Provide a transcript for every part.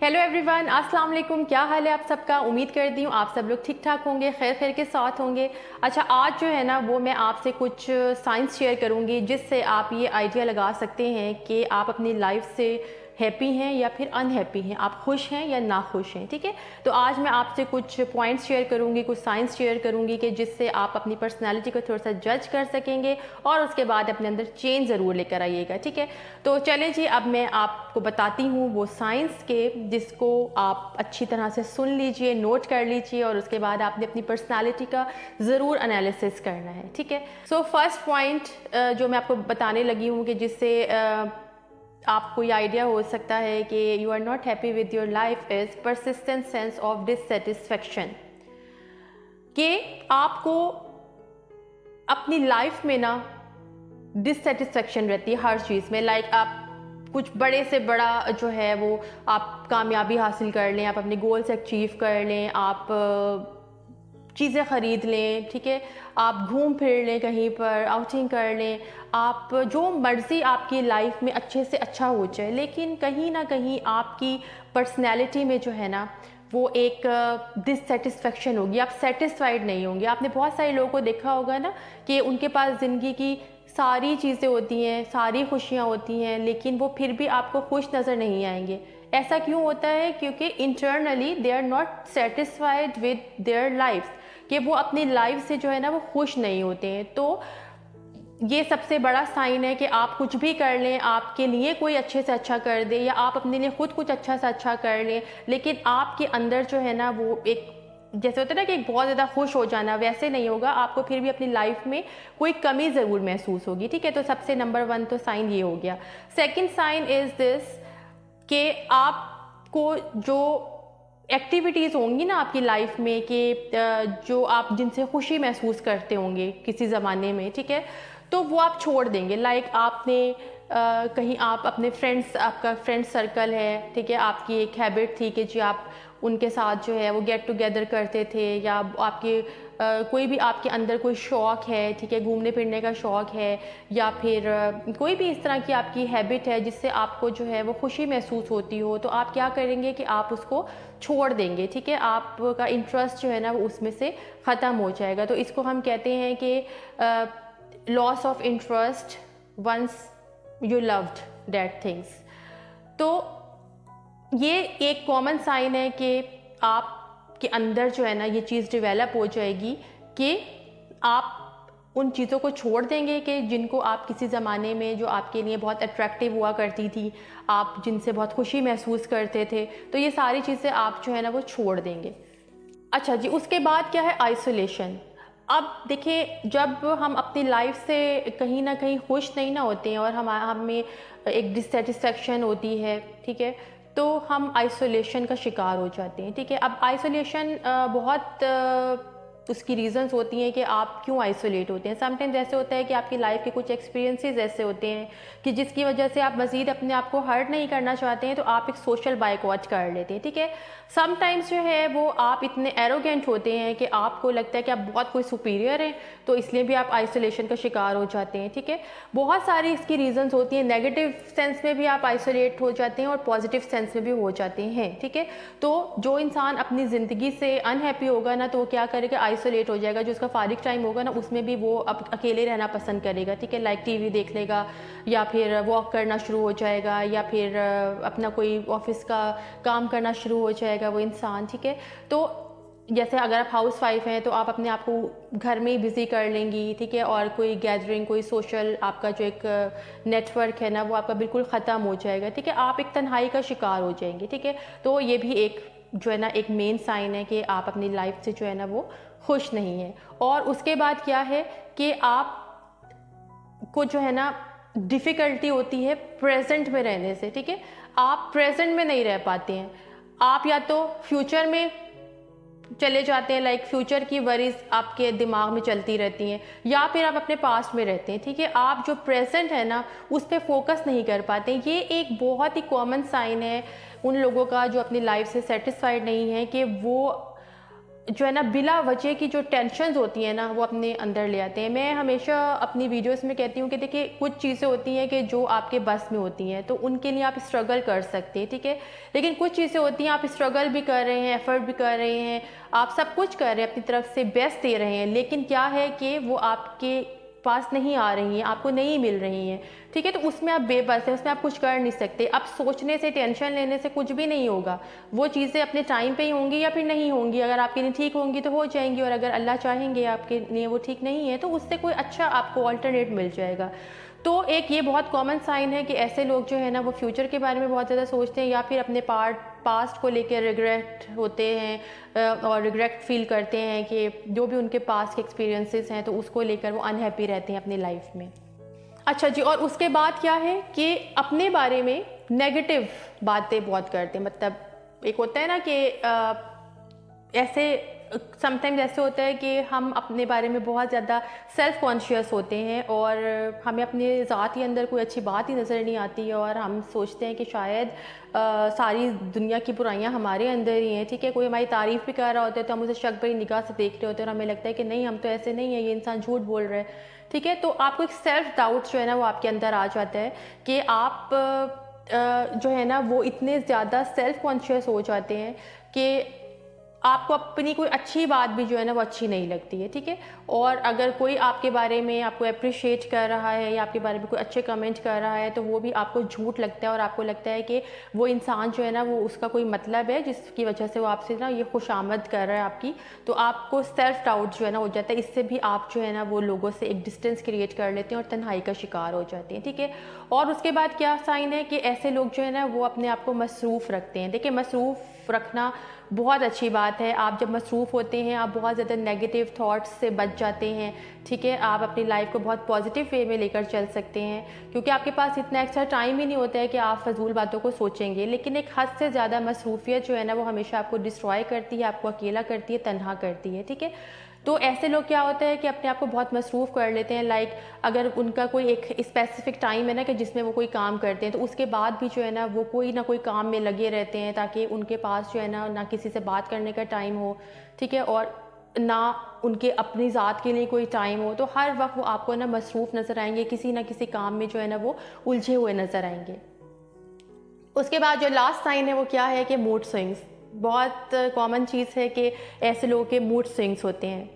Hello everyone, अस्सलाम वालेकुम। क्या हाल है आप सबका? उम्मीद करती हूँ आप सब लोग ठीक ठाक होंगे, खैर खैर के साथ होंगे। अच्छा, आज जो है ना वो मैं आपसे कुछ साइंस शेयर करूँगी जिससे आप ये आइडिया लगा सकते हैं कि आप अपनी लाइफ से हैप्पी हैं या फिर अनहैप्पी हैं, आप खुश हैं या ना खुश हैं। ठीक है, तो आज मैं आपसे कुछ पॉइंट्स शेयर करूँगी, कुछ साइंस शेयर करूँगी कि जिससे आप अपनी पर्सनैलिटी को थोड़ा सा जज कर सकेंगे और उसके बाद अपने अंदर चेंज ज़रूर लेकर आइएगा। ठीक है, तो चलें जी, अब मैं आपको बताती हूँ वो साइंस के जिसको आप अच्छी तरह से सुन लीजिए, नोट कर लीजिए और उसके बाद आपने अपनी पर्सनालिटी का ज़रूर एनालिसिस करना है। ठीक है, सो फर्स्ट पॉइंट जो मैं आपको बताने लगी हूँ कि जिससे आपको ये आइडिया हो सकता है कि you are not happy with your life is persistent sense of dissatisfaction. कि आपको अपनी लाइफ में ना डिससेटिस्फैक्शन रहती है हर चीज़ में। लाइक आप कुछ बड़े से बड़ा जो है वो आप कामयाबी हासिल कर लें, आप अपने गोल्स अचीव कर लें, आप चीज़ें ख़रीद लें, ठीक है, आप घूम फिर लें, कहीं पर आउटिंग कर लें, आप जो मर्ज़ी आपकी लाइफ में अच्छे से अच्छा हो जाए, लेकिन कहीं ना कहीं आपकी पर्सनैलिटी में जो है ना वो एक डिससेटिस्फैक्शन होगी, आप सेटिस्फाइड नहीं होंगे। आपने बहुत सारे लोगों को देखा होगा ना कि उनके पास ज़िंदगी की सारी चीज़ें होती हैं, सारी खुशियाँ होती हैं, लेकिन वो फिर भी आपको खुश नज़र नहीं आएंगे। ऐसा क्यों होता है? क्योंकि internally they are not satisfied with their life, कि वो अपनी लाइफ से जो है ना वो खुश नहीं होते हैं। तो ये सबसे बड़ा साइन है कि आप कुछ भी कर लें, आपके लिए कोई अच्छे से अच्छा कर दे या आप अपने लिए खुद कुछ अच्छा से अच्छा कर लें, लेकिन आपके अंदर जो है ना वो एक जैसे होता है ना कि बहुत ज़्यादा खुश हो जाना, वैसे नहीं होगा। आपको फिर भी अपनी लाइफ में कोई कमी ज़रूर महसूस होगी। ठीक है, तो सबसे नंबर 1 तो साइन ये हो गया। सेकंड साइन इज़ दिस कि आपको जो एक्टिविटीज़ होंगी ना आपकी लाइफ में कि जो आप जिनसे खुशी महसूस करते होंगे किसी ज़माने में, ठीक है, तो वो आप छोड़ देंगे। लाइक आपने कहीं आप अपने फ्रेंड्स, आपका फ्रेंड सर्कल है, ठीक है, आपकी एक हैबिट थी कि जी आप उनके साथ जो है वो गेट टुगेदर करते थे, या आपके कोई भी आपके अंदर कोई शौक़ है, ठीक है, घूमने फिरने का शौक़ है, या फिर कोई भी इस तरह की आपकी हैबिट है जिससे आपको जो है वो खुशी महसूस होती हो, तो आप क्या करेंगे कि आप उसको छोड़ देंगे। ठीक है, आपका इंटरेस्ट जो है ना वो उसमें से ख़त्म हो जाएगा। तो इसको हम कहते हैं कि loss of interest once you loved that things. तो ये एक कॉमन साइन है कि आपके अंदर जो है ना ये चीज़ डेवलप हो जाएगी कि आप उन चीज़ों को छोड़ देंगे कि जिनको आप किसी ज़माने में जो आपके लिए बहुत अट्रैक्टिव हुआ करती थी, आप जिनसे बहुत खुशी महसूस करते थे, तो ये सारी चीज़ें आप जो है ना वो छोड़ देंगे। अच्छा जी, उसके बाद क्या है? आइसोलेशन। अब देखिए, जब हम अपनी लाइफ से कहीं ना कहीं खुश नहीं ना होते हैं और हमें एक डिससेटिस्फैक्शन होती है, ठीक है, तो हम आइसोलेशन का शिकार हो जाते हैं। ठीक है, अब आइसोलेशन बहुत उसकी रीज़न्स होती हैं कि आप क्यों आइसोलेट होते हैं। समटाइम्स ऐसे होता है कि आपकी लाइफ के कुछ एक्सपीरियंसेस ऐसे होते हैं कि जिसकी वजह से आप मज़ीद अपने आप को हर्ट नहीं करना चाहते हैं, तो आप एक सोशल बाइकॉट कर लेते हैं। ठीक है, समटाइम्स जो है वो आप इतने एरोगेंट होते हैं कि आपको लगता है कि आप बहुत कोई सुपीरियर हैं, तो इसलिए भी आप आइसोलेशन का शिकार हो जाते हैं। ठीक है, बहुत सारी इसकी रीज़न्स होती हैं। नेगेटिव सेंस में भी आप आइसोलेट हो जाते हैं और पॉजिटिव सेंस में भी हो जाते हैं। ठीक है, तो जो इंसान अपनी ज़िंदगी से अनहैप्पी होगा ना, तो वो क्या करेगा? आइसोलेट हो जाएगा। जो उसका फारिग टाइम होगा ना उसमें भी वो अब अकेले रहना पसंद करेगा। ठीक है, लाइक टीवी देख लेगा, या फिर वॉक करना शुरू हो जाएगा, या फिर अपना कोई ऑफिस का काम करना शुरू हो जाएगा वो इंसान। ठीक है, तो जैसे अगर आप हाउस वाइफ हैं तो आप अपने आप को घर में ही बिज़ी कर लेंगी। ठीक है, और कोई गैदरिंग, कोई सोशल आपका जो एक नेटवर्क है ना वो आपका बिल्कुल ख़त्म हो जाएगा। ठीक है, आप एक तन्हाई का शिकार हो जाएंगे। ठीक है, तो ये भी एक जो है ना एक मेन साइन है कि आप अपनी लाइफ से जो है ना वो खुश नहीं है। और उसके बाद क्या है कि आप को जो है ना डिफ़िकल्टी होती है प्रेजेंट में रहने से। ठीक है, आप प्रेजेंट में नहीं रह पाते हैं। आप या तो फ्यूचर में चले जाते हैं, लाइक फ्यूचर की वरीज आपके दिमाग में चलती रहती हैं, या फिर आप अपने पास्ट में रहते हैं। ठीक है, आप जो प्रेजेंट है ना उस पर फोकस नहीं कर पाते। ये एक बहुत ही कॉमन साइन है उन लोगों का जो अपनी लाइफ से सेटिस्फाइड नहीं है, कि वो जो है ना बिला वजह की जो टेंशन्स होती हैं ना वो अपने अंदर ले आते हैं। मैं हमेशा अपनी वीडियोस में कहती हूँ कि देखिए कुछ चीज़ें होती हैं कि जो आपके बस में होती हैं तो उनके लिए आप स्ट्रगल कर सकते हैं, ठीक है। लेकिन कुछ चीज़ें होती हैं आप स्ट्रगल भी कर रहे हैं, एफर्ट भी कर रहे हैं, आप सब कुछ कर रहे हैं, अपनी तरफ से बेस्ट दे रहे हैं, लेकिन क्या है कि वो आपके पास नहीं आ रही हैं, आपको नहीं मिल रही हैं, ठीक है। तो उसमें आप बेबस हैं, उसमें आप कुछ कर नहीं सकते। अब सोचने से, टेंशन लेने से कुछ भी नहीं होगा। वो चीज़ें अपने टाइम पे ही होंगी या फिर नहीं होंगी। अगर आपके लिए ठीक होंगी तो हो जाएंगी, और अगर अल्लाह चाहेंगे आपके लिए वो ठीक नहीं है तो उससे कोई अच्छा आपको अल्टरनेट मिल जाएगा। तो एक ये बहुत कॉमन साइन है कि ऐसे लोग जो है ना वो फ्यूचर के बारे में बहुत ज़्यादा सोचते हैं, या फिर अपने पास्ट को लेकर रिग्रेट होते हैं और रिग्रेट फील करते हैं कि जो भी उनके पास्ट के एक्सपीरियंसेस हैं तो उसको लेकर वो अनहैप्पी रहते हैं अपनी लाइफ में। अच्छा जी, और उसके बाद क्या है कि अपने बारे में नेगेटिव बातें बहुत करते हैं। मतलब एक होता है ना कि ऐसे समटाइम्स ऐसे होता है कि हम अपने बारे में बहुत ज़्यादा सेल्फ़ कॉन्शियस होते हैं और हमें अपने ज़ात के अंदर कोई अच्छी बात ही नज़र नहीं आती है, और हम सोचते हैं कि शायद सारी दुनिया की बुराइयां हमारे अंदर ही हैं, ठीक है। कोई हमारी तारीफ़ भी कर रहा होता है तो हम उसे शक भरी निगाह से देख रहे होते हैं और हमें लगता है कि नहीं, हम तो ऐसे नहीं है, ये इंसान झूठ बोल रहा है, ठीक है। तो आपको एक सेल्फ़ डाउट जो है ना वो आपके अंदर आ जाता है कि आप जो है ना वो इतने ज़्यादा सेल्फ़ कॉन्शियस हो जाते हैं कि आपको अपनी कोई अच्छी बात भी जो है ना वो अच्छी नहीं लगती है, ठीक है। और अगर कोई आपके बारे में आपको अप्रिशिएट कर रहा है या आपके बारे में कोई अच्छे कमेंट कर रहा है तो वो भी आपको झूठ लगता है, और आपको लगता है कि वो इंसान जो है ना वो उसका कोई मतलब है जिसकी वजह से वो आपसे ना ये खुशामद कर रहा है आपकी। तो आपको सेल्फ डाउट जो है ना हो जाता है। इससे भी आप जो है ना वो लोगों से एक डिस्टेंस क्रिएट कर लेते हैं और तन्हाई का शिकार हो जाते हैं, ठीक है। और उसके बाद क्या साइन है कि ऐसे लोग जो है ना वो अपने आप को मसरूफ़ रखते हैं। देखिए, मसरूफ़ रखना बहुत अच्छी बात है। आप जब मसरूफ़ होते हैं आप बहुत ज़्यादा नेगेटिव थॉट्स से बच जाते हैं, ठीक है। आप अपनी लाइफ को बहुत पॉजिटिव वे में लेकर चल सकते हैं, क्योंकि आपके पास इतना एक्स्ट्रा टाइम ही नहीं होता है कि आप फजूल बातों को सोचेंगे। लेकिन एक हद से ज़्यादा मसरूफियत जो है ना वो हमेशा आपको डिस्ट्रॉय करती है, आपको अकेला करती है, तन्हा करती है, ठीक है। तो ऐसे लोग क्या होता है कि अपने आप को बहुत मसरूफ़ कर लेते हैं। लाइक अगर उनका कोई एक स्पेसिफिक टाइम है ना कि जिसमें वो कोई काम करते हैं तो उसके बाद भी जो है ना वो कोई ना कोई काम में लगे रहते हैं, ताकि उनके पास जो है ना किसी से बात करने का टाइम हो, ठीक है, और ना उनके अपनी ज़ात के लिए कोई टाइम हो। तो हर वक्त वो आपको ना मसरूफ़ नज़र आएंगे, किसी ना किसी काम में जो है ना वो उलझे हुए नज़र आएंगे। उसके बाद जो लास्ट साइन है वो क्या है कि मूड स्विंग्स। बहुत कॉमन चीज़ है कि ऐसे लोगों के मूड स्विंग्स होते हैं।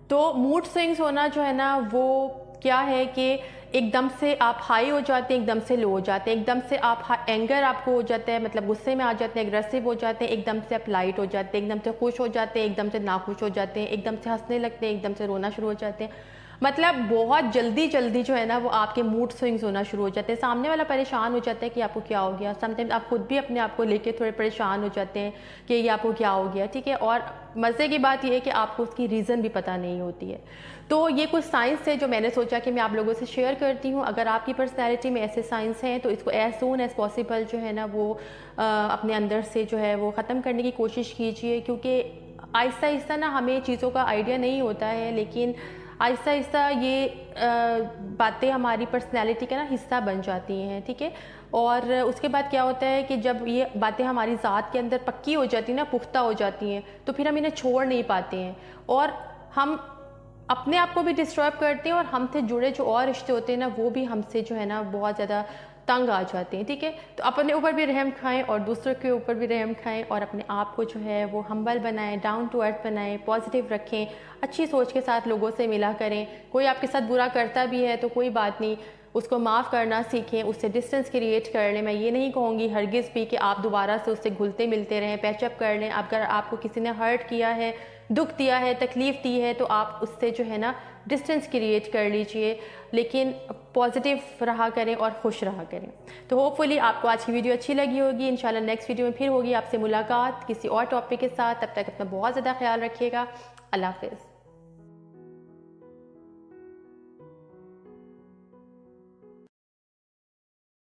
तो मूड स्विंग्स होना जो है ना वो क्या है कि एकदम से आप हाई हो जाते हैं, एकदम से लो हो जाते हैं, एकदम से आप एंगर आपको हो जाता है, मतलब गुस्से में आ जाते हैं, एग्रेसिव हो जाते हैं, एकदम से आप लाइट हो जाते हैं, एकदम से खुश हो जाते हैं, एकदम से नाखुश हो जाते हैं, एकदम से हंसने लगते हैं, एकदम से रोना शुरू हो जाते हैं। मतलब बहुत जल्दी जल्दी जो है ना वो आपके मूड स्विंग्स होना शुरू हो जाते हैं। सामने वाला परेशान हो जाता है कि आपको क्या हो गया। समटाइम्स आप खुद भी अपने आप को लेके थोड़े परेशान हो जाते हैं कि ये आपको क्या हो गया, ठीक है। और मज़े की बात ये है कि आपको उसकी रीज़न भी पता नहीं होती है। तो ये कुछ साइंस है जो मैंने सोचा कि मैं आप लोगों से शेयर करती हूँ। अगर आपकी पर्सनैलिटी में ऐसे साइंस हैं तो इसको एज सून एज़ पॉसिबल जो है ना वो अपने अंदर से जो है वो ख़त्म करने की कोशिश कीजिए, क्योंकि आहिस्ता आहिस्ता ना हमें चीज़ों का आइडिया नहीं होता है, लेकिन आहिस्ता आहिस्ता ये बातें हमारी पर्सनैलिटी का ना हिस्सा बन जाती हैं, ठीक है। और उसके बाद क्या होता है कि जब ये बातें हमारी ज़ात के अंदर पक्की हो जाती हैं ना, पुख्ता हो जाती हैं, तो फिर हम इन्हें छोड़ नहीं पाते हैं और हम अपने आप को भी डिस्टर्ब करते हैं, और हमसे जुड़े जो और रिश्ते होते हैं ना वो भी हमसे जो है ना बहुत ज़्यादा तंग आ जाते हैं, ठीक है। तो अपने ऊपर भी रहम खाएं और दूसरों के ऊपर भी रहम खाएं, और अपने आप को जो है वो हम्बल बनाएं, डाउन टू अर्थ बनाएं, पॉजिटिव रखें, अच्छी सोच के साथ लोगों से मिला करें। कोई आपके साथ बुरा करता भी है तो कोई बात नहीं, उसको माफ़ करना सीखें, उससे डिस्टेंस क्रिएट कर लें। मैं ये नहीं कहूँगी हरगिज़ भी कि आप दोबारा से उससे घुलते मिलते रहें, पैचअप कर लें। अगर आपको किसी ने हर्ट किया है, दुख दिया है, तकलीफ़ दी है, तो आप उससे जो है ना डिस्टेंस क्रिएट कर लीजिए, लेकिन पॉजिटिव रहा करें और खुश रहा करें। तो होपफुली आपको आज की वीडियो अच्छी लगी होगी। इंशाल्लाह नेक्स्ट वीडियो में फिर होगी आपसे मुलाकात किसी और टॉपिक के साथ। तब तक अपना बहुत ज़्यादा ख्याल रखिएगा। अल्लाह हाफ़िज़।